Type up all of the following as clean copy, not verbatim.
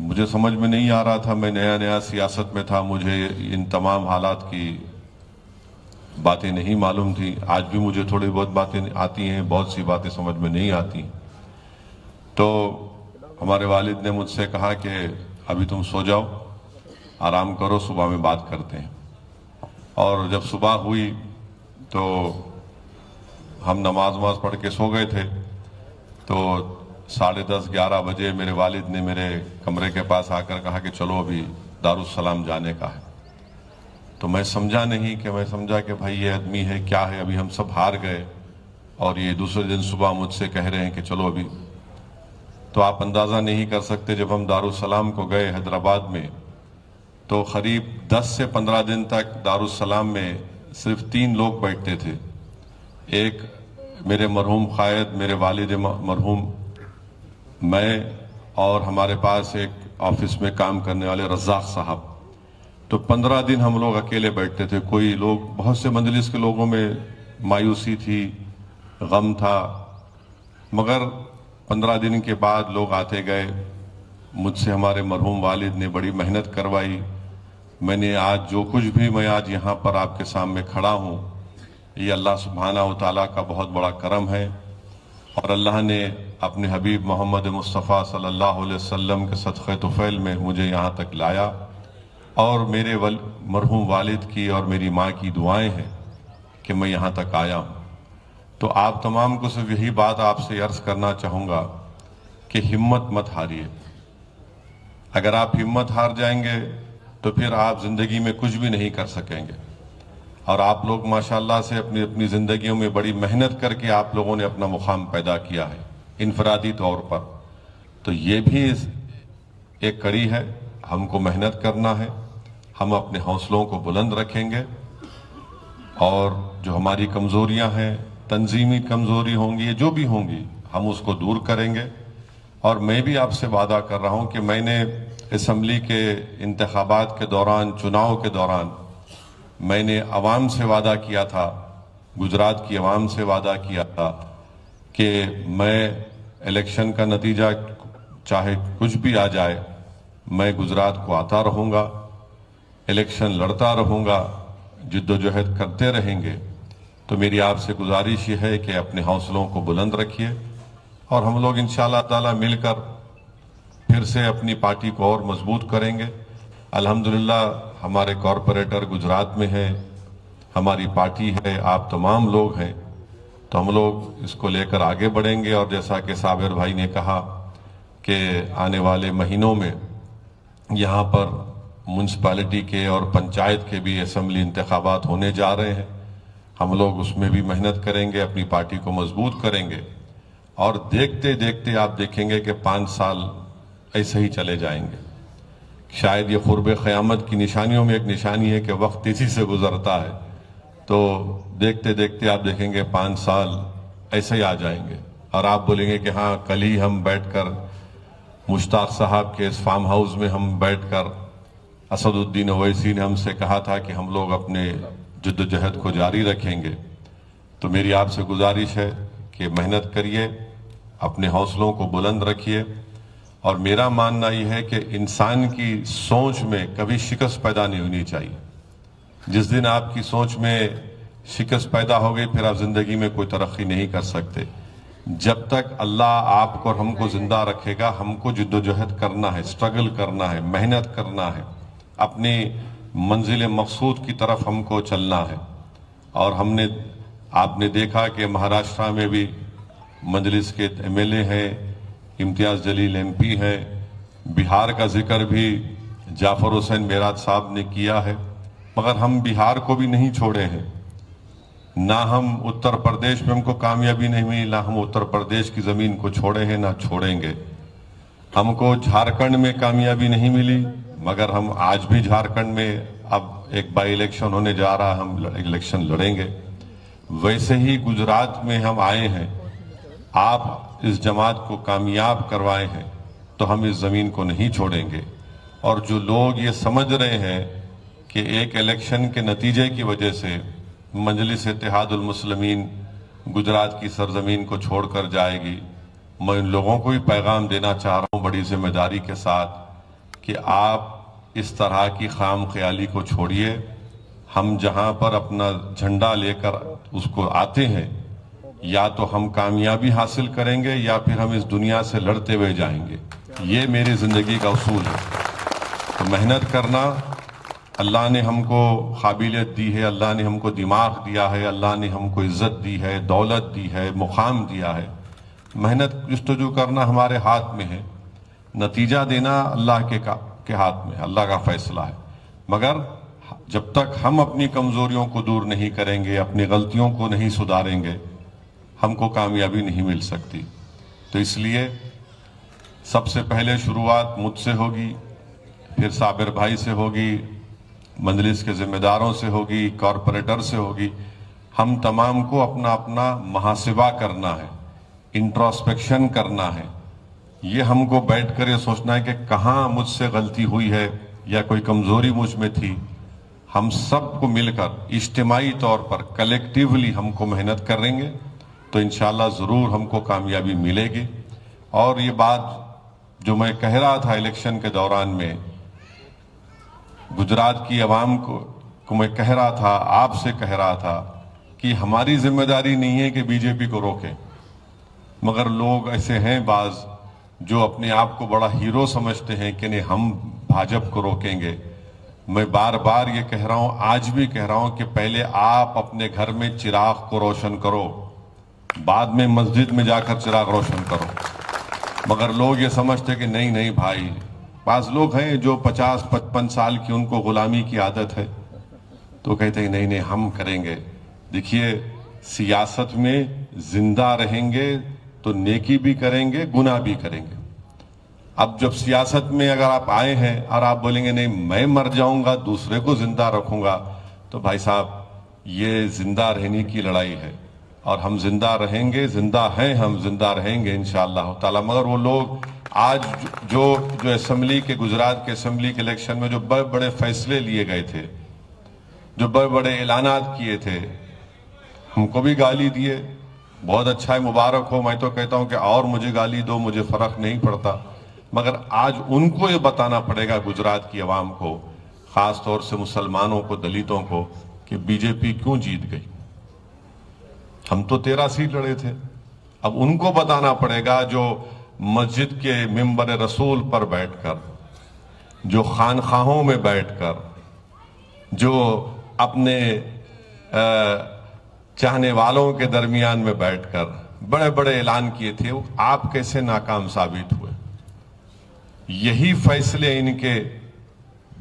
مجھے سمجھ میں نہیں آ رہا تھا، میں نیا نیا سیاست میں تھا، مجھے ان تمام حالات کی باتیں نہیں معلوم تھی. آج بھی مجھے تھوڑی بہت باتیں آتی ہیں، بہت سی باتیں سمجھ میں نہیں آتی. تو ہمارے والد نے مجھ سے کہا کہ ابھی تم سو جاؤ، آرام کرو، صبح میں بات کرتے ہیں. اور جب صبح ہوئی تو ہم نماز پڑھ کے سو گئے تھے. تو 10:30 11 بجے میرے والد نے میرے کمرے کے پاس آ کر کہا کہ چلو ابھی دارالسلام جانے کا ہے. تو میں سمجھا نہیں، کہ میں سمجھا کہ بھائی یہ آدمی ہے کیا ہے، ابھی ہم سب ہار گئے اور یہ دوسرے دن صبح مجھ سے کہہ رہے ہیں کہ چلو ابھی. تو آپ اندازہ نہیں کر سکتے، جب ہم دارالسلام کو گئے حیدرآباد میں تو قریب 10 سے 15 دن تک دارالسلام میں صرف 3 لوگ بیٹھتے تھے. ایک میرے مرحوم قائد، میرے والد مرحوم، میں، اور ہمارے پاس ایک آفس میں کام کرنے والے رزاق صاحب. تو 15 دن ہم لوگ اکیلے بیٹھتے تھے. کوئی لوگ، بہت سے مجلس کے لوگوں میں مایوسی تھی، غم تھا، مگر 15 دن کے بعد لوگ آتے گئے. مجھ سے ہمارے مرحوم والد نے بڑی محنت کروائی. میں نے آج جو کچھ بھی، میں آج یہاں پر آپ کے سامنے کھڑا ہوں، یہ اللہ سبحانہ و تعالیٰ کا بہت بڑا کرم ہے. اور اللہ نے اپنے حبیب محمد مصطفیٰ صلی اللہ علیہ وسلم کے صدقہ طفیل میں مجھے یہاں تک لایا. اور میرے مرحوم والد کی اور میری ماں کی دعائیں ہیں کہ میں یہاں تک آیا ہوں. تو آپ تمام کو صرف یہی بات آپ سے عرض کرنا چاہوں گا کہ ہمت مت ہاریے. اگر آپ ہمت ہار جائیں گے تو پھر آپ زندگی میں کچھ بھی نہیں کر سکیں گے. اور آپ لوگ ماشاءاللہ سے اپنی زندگیوں میں بڑی محنت کر کے آپ لوگوں نے اپنا مقام پیدا کیا ہے انفرادی طور پر. تو یہ بھی ایک کڑی ہے، ہم کو محنت کرنا ہے. ہم اپنے حوصلوں کو بلند رکھیں گے اور جو ہماری کمزوریاں ہیں، تنظیمی کمزوری ہوں گی، جو بھی ہوں گی، ہم اس کو دور کریں گے. اور میں بھی آپ سے وعدہ کر رہا ہوں کہ میں نے اسمبلی کے انتخابات کے دوران، چناؤ کے دوران، میں نے عوام سے وعدہ کیا تھا، گجرات کی عوام سے وعدہ کیا تھا کہ میں الیکشن کا نتیجہ چاہے کچھ بھی آ جائے، میں گجرات کو آتا رہوں گا، الیکشن لڑتا رہوں گا، جد و جہد کرتے رہیں گے. تو میری آپ سے گزارش یہ ہے کہ اپنے حوصلوں کو بلند رکھیے اور ہم لوگ انشاءاللہ تعالی مل کر پھر سے اپنی پارٹی کو اور مضبوط کریں گے. الحمدللہ ہمارے کارپوریٹر گجرات میں ہیں، ہماری پارٹی ہے، آپ تمام لوگ ہیں. تو ہم لوگ اس کو لے کر آگے بڑھیں گے. اور جیسا کہ صابر بھائی نے کہا کہ آنے والے مہینوں میں یہاں پر میونسپلٹی کے اور پنچایت کے بھی اسمبلی انتخابات ہونے جا رہے ہیں. ہم لوگ اس میں بھی محنت کریں گے، اپنی پارٹی کو مضبوط کریں گے. اور دیکھتے دیکھتے آپ دیکھیں گے کہ 5 سال ایسے ہی چلے جائیں گے. شاید یہ قرب قیامت کی نشانیوں میں ایک نشانی ہے کہ وقت تیزی سے گزرتا ہے. تو دیکھتے دیکھتے آپ دیکھیں گے 5 سال ایسے ہی آ جائیں گے اور آپ بولیں گے کہ ہاں کل ہی ہم بیٹھ کر مشتاق صاحب کے اس فارم ہاؤس میں ہم بیٹھ کر اسد الدین اویسی نے ہم سے کہا تھا کہ ہم لوگ اپنے جد و جہد کو جاری رکھیں گے. تو میری آپ سے گزارش ہے کہ محنت کریے، اپنے حوصلوں کو بلند رکھیے. اور میرا ماننا یہ ہے کہ انسان کی سوچ میں کبھی شکست پیدا نہیں ہونی چاہیے. جس دن آپ کی سوچ میں شکست پیدا ہو گئی پھر آپ زندگی میں کوئی ترقی نہیں کر سکتے. جب تک اللہ آپ کو اور ہم کو زندہ رکھے گا، ہم کو جد و جہد کرنا ہے، اسٹرگل کرنا ہے، محنت کرنا ہے، اپنی منزل مقصود کی طرف ہم کو چلنا ہے. اور آپ نے دیکھا کہ مہاراشٹرا میں بھی مجلس کے ایم ایل اے ہیں، امتیاز جلیل ایم پی ہیں. بہار کا ذکر بھی جعفر حسین میرات صاحب نے کیا ہے، مگر ہم بہار کو بھی نہیں چھوڑے ہیں. نہ ہم اتر پردیش میں ہم کو کامیابی نہیں ملی، نہ ہم اتر پردیش کی زمین کو چھوڑے ہیں، نہ چھوڑیں گے. ہم کو جھارکھنڈ میں کامیابی نہیں ملی، مگر ہم آج بھی جھارکھنڈ میں اب ایک بائی الیکشن ہونے جا رہا، ہم الیکشن لڑیں گے. ویسے ہی گجرات میں ہم آئے ہیں، آپ اس جماعت کو کامیاب کروائے ہیں تو ہم اس زمین کو نہیں چھوڑیں گے. اور جو لوگ یہ سمجھ رہے ہیں کہ ایک الیکشن کے نتیجے کی وجہ سے مجلس اتحاد المسلمین گجرات کی سرزمین کو چھوڑ کر جائے گی، میں ان لوگوں کو بھی پیغام دینا چاہ رہا ہوں بڑی ذمہ داری کے ساتھ کہ آپ اس طرح کی خام خیالی کو چھوڑیے. ہم جہاں پر اپنا جھنڈا لے کر اس کو آتے ہیں، یا تو ہم کامیابی حاصل کریں گے یا پھر ہم اس دنیا سے لڑتے ہوئے جائیں گے. یہ میری زندگی کا اصول ہے. تو محنت کرنا، اللہ نے ہم کو قابلیت دی ہے، اللہ نے ہم کو دماغ دیا ہے، اللہ نے ہم کو عزت دی ہے، دولت دی ہے، مقام دیا ہے. محنت جستجو کرنا ہمارے ہاتھ میں ہے، نتیجہ دینا اللہ کے ہاتھ میں ہے، اللہ کا فیصلہ ہے. مگر جب تک ہم اپنی کمزوریوں کو دور نہیں کریں گے، اپنی غلطیوں کو نہیں سدھاریں گے، ہم کو کامیابی نہیں مل سکتی. تو اس لیے سب سے پہلے شروعات مجھ سے ہوگی، پھر صابر بھائی سے ہوگی، مجلس کے ذمہ داروں سے ہوگی، کارپوریٹر سے ہوگی. ہم تمام کو اپنا اپنا محاسبہ کرنا ہے، انٹراسپیکشن کرنا ہے. یہ ہم کو بیٹھ کر یہ سوچنا ہے کہ کہاں مجھ سے غلطی ہوئی ہے یا کوئی کمزوری مجھ میں تھی. ہم سب کو مل کر اجتماعی طور پر کلیکٹیولی ہم کو محنت کریں گے تو انشاءاللہ ضرور ہم کو کامیابی ملے گی. اور یہ بات جو میں کہہ رہا تھا الیکشن کے دوران میں، گجرات کی عوام کو میں کہہ رہا تھا، آپ سے کہہ رہا تھا کہ ہماری ذمہ داری نہیں ہے کہ بی جے پی کو روکیں. مگر لوگ ایسے ہیں بعض جو اپنے آپ کو بڑا ہیرو سمجھتے ہیں کہ نہیں ہم بھاجپ کو روکیں گے. میں بار بار یہ کہہ رہا ہوں، آج بھی کہہ رہا ہوں کہ پہلے آپ اپنے گھر میں چراغ کو روشن کرو، بعد میں مسجد میں جا کر چراغ روشن کرو. مگر لوگ یہ سمجھتے کہ نہیں بھائی، بعض لوگ ہیں جو 50-55 سال کی ان کو غلامی کی عادت ہے، تو کہتے ہیں نہیں ہم کریں گے. دیکھیے، سیاست میں زندہ رہیں گے تو نیکی بھی کریں گے، گناہ بھی کریں گے. اب جب سیاست میں اگر آپ آئے ہیں اور آپ بولیں گے نہیں میں مر جاؤں گا دوسرے کو زندہ رکھوں گا، تو بھائی صاحب یہ زندہ رہنے کی لڑائی ہے. اور ہم زندہ رہیں گے، زندہ ہیں، ہم زندہ رہیں گے انشاءاللہ تعالی. مگر وہ لوگ آج جو اسمبلی کے، گجرات کے اسمبلی کے الیکشن میں جو بڑے بڑے فیصلے لیے گئے تھے، جو بڑے بڑے اعلانات کیے تھے، ہم کو بھی گالی دیے. بہت اچھا ہے، مبارک ہو. میں تو کہتا ہوں کہ اور مجھے گالی دو، مجھے فرق نہیں پڑتا. مگر آج ان کو یہ بتانا پڑے گا، گجرات کی عوام کو، خاص طور سے مسلمانوں کو، دلتوں کو، کہ بی جے پی کیوں جیت گئی. ہم تو 13 سیٹ لڑے تھے. اب ان کو بتانا پڑے گا جو مسجد کے ممبر رسول پر بیٹھ کر، جو خانخواہوں میں بیٹھ کر، جو اپنے چاہنے والوں کے درمیان میں بیٹھ کر بڑے بڑے اعلان کیے تھے، آپ کیسے ناکام ثابت ہوئے. یہی فیصلے ان کے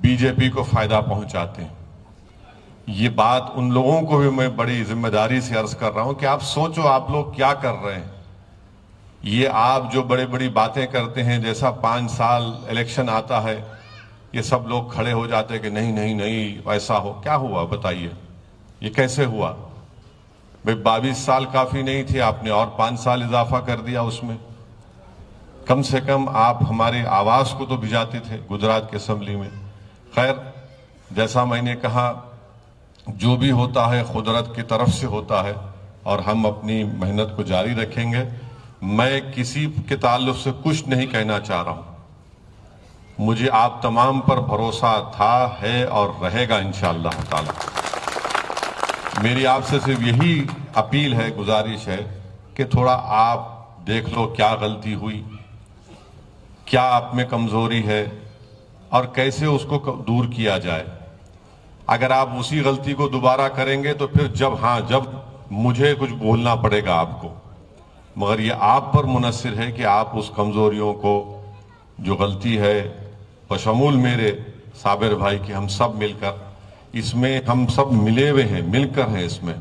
بی جے پی کو فائدہ پہنچاتے ہیں. یہ بات ان لوگوں کو بھی میں بڑی ذمہ داری سے عرض کر رہا ہوں کہ آپ سوچو آپ لوگ کیا کر رہے ہیں. یہ آپ جو بڑی بڑی باتیں کرتے ہیں، جیسا 5 سال الیکشن آتا ہے یہ سب لوگ کھڑے ہو جاتے کہ نہیں ایسا ہو. کیا ہوا بتائیے، یہ کیسے ہوا؟ بھئی 22 سال کافی نہیں تھے، آپ نے اور 5 سال اضافہ کر دیا اس میں. کم سے کم آپ ہماری آواز کو تو بھجاتے تھے گجرات کے اسمبلی میں. خیر، جیسا میں نے کہا، جو بھی ہوتا ہے قدرت کی طرف سے ہوتا ہے اور ہم اپنی محنت کو جاری رکھیں گے. میں کسی کے تعلق سے کچھ نہیں کہنا چاہ رہا ہوں. مجھے آپ تمام پر بھروسہ تھا، ہے اور رہے گا انشاءاللہ تعالی. میری آپ سے صرف یہی اپیل ہے، گزارش ہے کہ تھوڑا آپ دیکھ لو کیا غلطی ہوئی، کیا آپ میں کمزوری ہے اور کیسے اس کو دور کیا جائے. اگر آپ اسی غلطی کو دوبارہ کریں گے تو پھر جب مجھے کچھ بولنا پڑے گا آپ کو. مگر یہ آپ پر منحصر ہے کہ آپ اس کمزوریوں کو، جو غلطی ہے، بشمول میرے صابر بھائی کی، ہم سب مل کر اس میں، ہم سب ملے ہوئے ہیں، مل کر ہیں اس میں.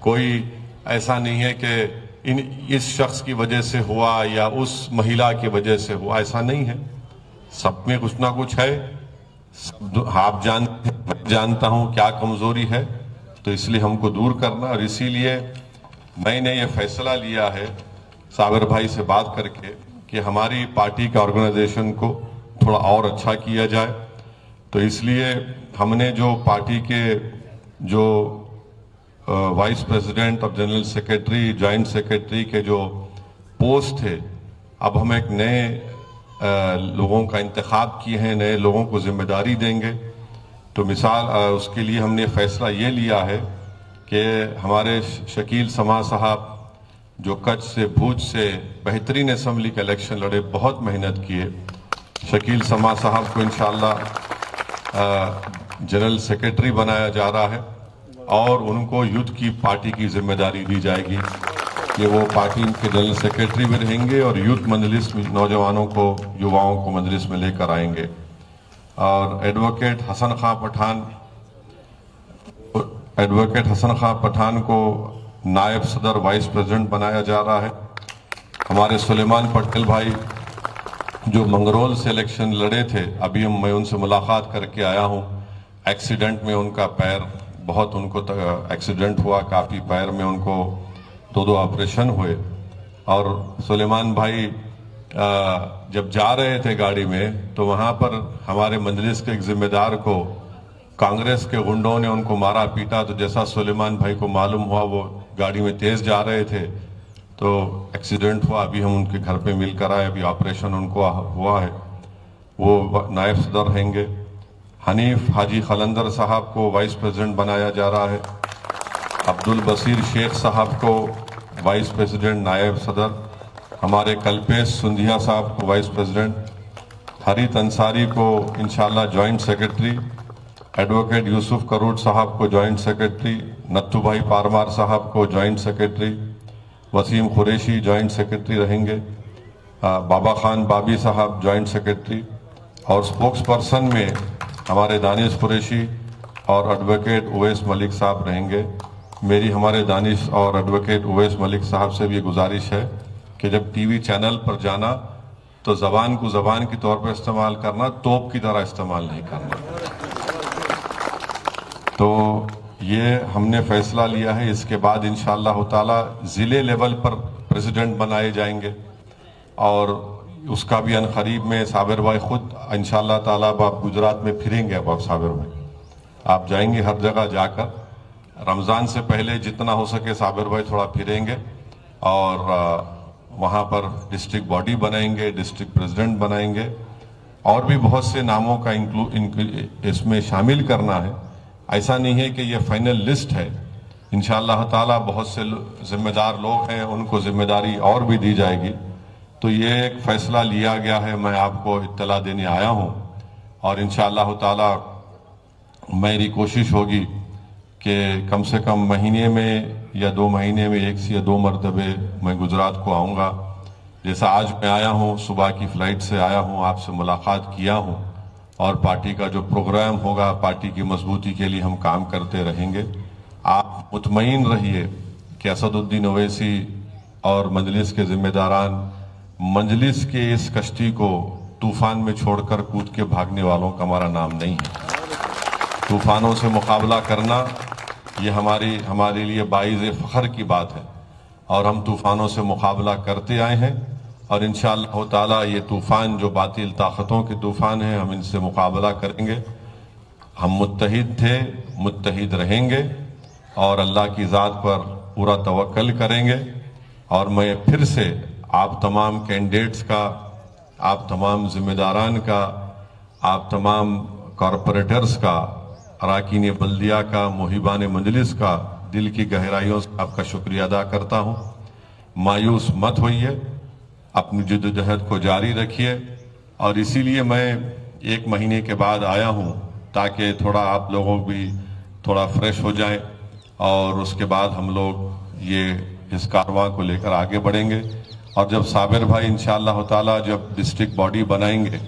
کوئی ایسا نہیں ہے کہ اس شخص کی وجہ سے ہوا یا اس مہیلا کی وجہ سے ہوا، ایسا نہیں ہے. سب میں کچھ نہ کچھ ہے. آپ جانتے ہیں، میں جانتا ہوں کیا کمزوری ہے، تو اس لیے ہم کو دور کرنا. اور اسی لیے میں نے یہ فیصلہ لیا ہے صابر بھائی سے بات کر کے کہ ہماری پارٹی کا آرگنائزیشن کو تھوڑا اور اچھا کیا جائے. تو اس لیے ہم نے جو پارٹی کے جو وائس پریزیڈنٹ اور جنرل سیکریٹری، جوائنٹ سیکریٹری کے جو پوسٹ تھے، اب ہم ایک نئے لوگوں کا انتخاب کیے ہیں، نئے لوگوں کو ذمہ داری دیں گے. تو مثال اس کے لیے ہم نے فیصلہ یہ لیا ہے کہ ہمارے شکیل سما صاحب جو کچھ سے بھوج سے بہترین اسمبلی کا الیکشن لڑے، بہت محنت کیے. شکیل سما صاحب کو انشاءاللہ جنرل سیکرٹری بنایا جا رہا ہے اور ان کو یوتھ کی پارٹی کی ذمہ داری دی جائے گی کہ وہ پارٹی کے جنرل سیکرٹری بھی رہیں گے اور یوتھ مجلس میں نوجوانوں کو، یواؤں کو مجلس میں لے کر آئیں گے. اور ایڈوکیٹ حسن خان پٹھان کو نائب صدر وائس پریزیڈنٹ بنایا جا رہا ہے. ہمارے سلیمان پٹیل بھائی جو منگرول سے الیکشن لڑے تھے، ابھی میں ان سے ملاقات کر کے آیا ہوں. ایکسیڈنٹ میں ان کا پیر بہت، ان کو ایکسیڈنٹ ہوا، کافی پیر میں ان کو دو آپریشن ہوئے. اور سلیمان بھائی جب جا رہے تھے گاڑی میں تو وہاں پر ہمارے مجلس کے ایک ذمہ دار کو کانگریس کے غنڈوں نے ان کو مارا پیٹا. تو جیسا سلیمان بھائی کو معلوم ہوا وہ گاڑی میں تیز جا رہے تھے تو ایکسیڈنٹ ہوا. ابھی ہم ان کے گھر پہ مل کر آئے، ابھی آپریشن ان کو ہوا ہے. وہ نائب صدر رہیں گے. حنیف حاجی خلندر صاحب کو وائس پریزیڈنٹ بنایا جا رہا ہے. عبدالبصیر شیخ صاحب کو وائس پریزیڈنٹ نائب صدر. ہمارے کلپیش سندھیا صاحب کو وائس پریزیڈنٹ. حریت انصاری کو انشاءاللہ joint secretary. Advocate Yusuf Karot صاحب کو جوائنٹ سیکرٹری. نتھو بھائی پارمار صاحب کو joint secretary. Waseem Qureshi joint secretary رہیں گے. بابا خان بابی صاحب جوائنٹ سیکرٹری. اور سپوکس پرسن میں ہمارے دانش قریشی اور ایڈوکیٹ اویس ملک صاحب رہیں گے. میری ہمارے دانش اور ایڈوکیٹ اویس ملک صاحب سے بھی گزارش ہے کہ جب ٹی وی چینل پر جانا تو زبان کو زبان کی طور پر استعمال کرنا، توپ کی طرح استعمال نہیں کرنا. تو یہ ہم نے فیصلہ لیا ہے. اس کے بعد انشاءاللہ تعالی ضلع لیول پر پریزیڈنٹ بنائے جائیں گے اور اس کا بھی عنقریب میں صابر بھائی خود انشاءاللہ تعالی آپ گجرات میں پھریں گے. اب آپ صابر بھائی آپ جائیں گے ہر جگہ جا کر. رمضان سے پہلے جتنا ہو سکے صابر بھائی تھوڑا پھریں گے اور وہاں پر ڈسٹرکٹ باڈی بنائیں گے، ڈسٹرکٹ پریزیڈنٹ بنائیں گے اور بھی بہت سے ناموں کا اس میں شامل کرنا ہے. ایسا نہیں ہے کہ یہ فائنل لسٹ ہے. انشاءاللہ تعالی بہت سے ذمہ دار لوگ ہیں، ان کو ذمہ داری اور بھی دی جائے گی. تو یہ ایک فیصلہ لیا گیا ہے، میں آپ کو اطلاع دینے آیا ہوں. اور انشاءاللہ تعالی میری کوشش ہوگی کہ کم سے کم مہینے میں یا 2 مہینے میں 1 سے 2 مرتبہ میں گجرات کو آؤں گا. جیسا آج میں آیا ہوں، صبح کی فلائٹ سے آیا ہوں، آپ سے ملاقات کیا ہوں اور پارٹی کا جو پروگرام ہوگا، پارٹی کی مضبوطی کے لیے ہم کام کرتے رہیں گے. آپ مطمئن رہیے کہ اسد الدین اویسی اور مجلس کے ذمہ داران مجلس کے اس کشتی کو طوفان میں چھوڑ کر کود کے بھاگنے والوں کا ہمارا نام نہیں ہے. طوفانوں سے مقابلہ کرنا یہ ہمارے لیے باعث فخر کی بات ہے اور ہم طوفانوں سے مقابلہ کرتے آئے ہیں. اور انشاءاللہ تعالی یہ طوفان جو باطل طاقتوں کے طوفان ہیں، ہم ان سے مقابلہ کریں گے. ہم متحد تھے، متحد رہیں گے اور اللہ کی ذات پر پورا توکل کریں گے. اور میں پھر سے آپ تمام کینڈیڈیٹس کا، آپ تمام ذمہ داران کا، آپ تمام کارپوریٹرز کا، اراکین بلدیہ کا، محبان مجلس کا دل کی گہرائیوں سے آپ کا شکریہ ادا کرتا ہوں. مایوس مت ہوئیے، اپنی جدوجہد کو جاری رکھیے. اور اسی لیے میں 1 مہینے کے بعد آیا ہوں تاکہ تھوڑا آپ لوگوں بھی تھوڑا فریش ہو جائیں اور اس کے بعد ہم لوگ اس کارواں کو لے کر آگے بڑھیں گے. اور جب صابر بھائی انشاءاللہ تعالی جب ڈسٹرکٹ باڈی بنائیں گے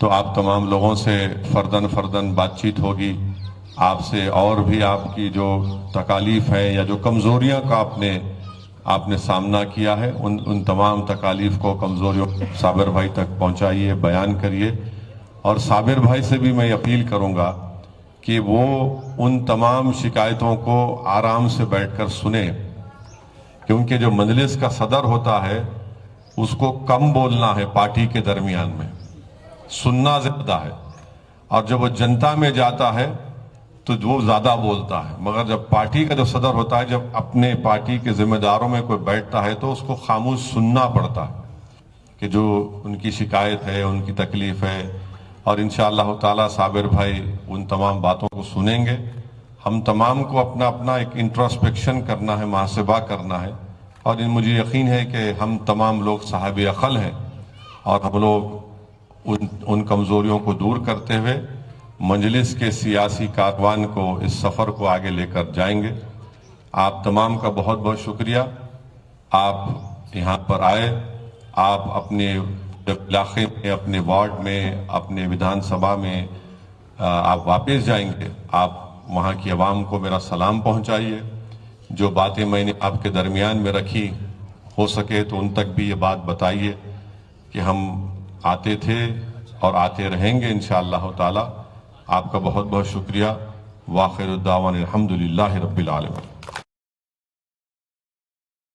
تو آپ تمام لوگوں سے فردن بات چیت ہوگی. آپ سے اور بھی آپ کی جو تکالیف ہیں یا جو کمزوریاں کا آپ نے سامنا کیا ہے، ان تمام تکالیف کو، کمزوریوں صابر بھائی تک پہنچائیے، بیان کریے. اور صابر بھائی سے بھی میں اپیل کروں گا کہ وہ ان تمام شکایتوں کو آرام سے بیٹھ کر سنیں، کیونکہ جو مجلس کا صدر ہوتا ہے اس کو کم بولنا ہے، پارٹی کے درمیان میں سننا زیادہ ہے. اور جب وہ جنتا میں جاتا ہے تو وہ زیادہ بولتا ہے. مگر جب پارٹی کا جو صدر ہوتا ہے، جب اپنے پارٹی کے ذمہ داروں میں کوئی بیٹھتا ہے تو اس کو خاموش سننا پڑتا ہے، کہ جو ان کی شکایت ہے، ان کی تکلیف ہے، اور انشاءاللہ تعالی صابر بھائی ان تمام باتوں کو سنیں گے۔ ہم تمام کو اپنا اپنا ایک انٹراسپیکشن کرنا ہے، محاسبہ کرنا ہے، اور مجھے یقین ہے کہ ہم تمام لوگ صاحب عقل ہیں، اور ہم لوگ ان کمزوریوں کو دور کرتے ہوئے مجلس کے سیاسی کاروان کو، اس سفر کو آگے لے کر جائیں گے۔ آپ تمام کا بہت بہت شکریہ، آپ یہاں پر آئے، آپ اپنے علاقے میں، اپنے وارڈ میں، اپنے ودھان سبھا میں آپ واپس جائیں گے، آپ وہاں کی عوام کو میرا سلام پہنچائیے۔ جو باتیں میں نے آپ کے درمیان میں رکھی، ہو سکے تو ان تک بھی یہ بات بتائیے کہ ہم آتے تھے اور آتے رہیں گے انشاءاللہ تعالی۔ آپ کا بہت بہت شکریہ۔ وآخر الدعوانا الحمدللہ رب العالمین۔